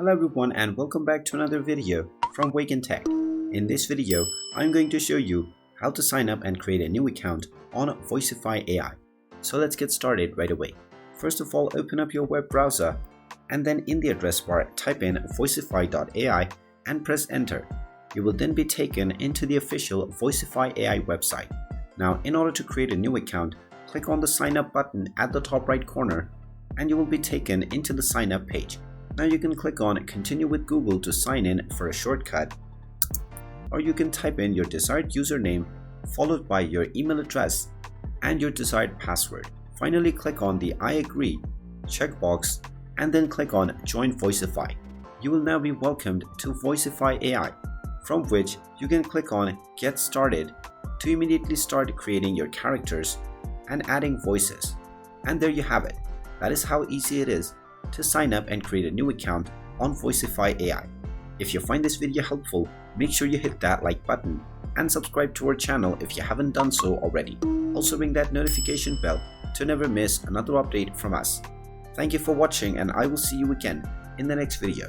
Hello everyone and welcome back to another video from Wake&Tech. In this video, I'm going to show you how to sign up and create a new account on Voicify AI. So let's get started right away. First of all, open up your web browser and then in the address bar type in voicify.ai and press enter. You will then be taken into the official Voicify AI website. Now, in order to create a new account, click on the sign up button at the top right corner and you will be taken into the sign up page. Now you can click on continue with Google to sign in for a shortcut, or you can type in your desired username followed by your email address and your desired password. Finally, click on the I agree checkbox and then click on join Voicify. You will now be welcomed to Voicify AI, from which you can click on get started to immediately start creating your characters and adding voices. And there you have it. That is how easy it is to sign up and create a new account on Voicify AI. If you find this video helpful, make sure you hit that like button and subscribe to our channel if you haven't done so already. Also ring that notification bell to never miss another update from us. Thank you for watching and I will see you again in the next video.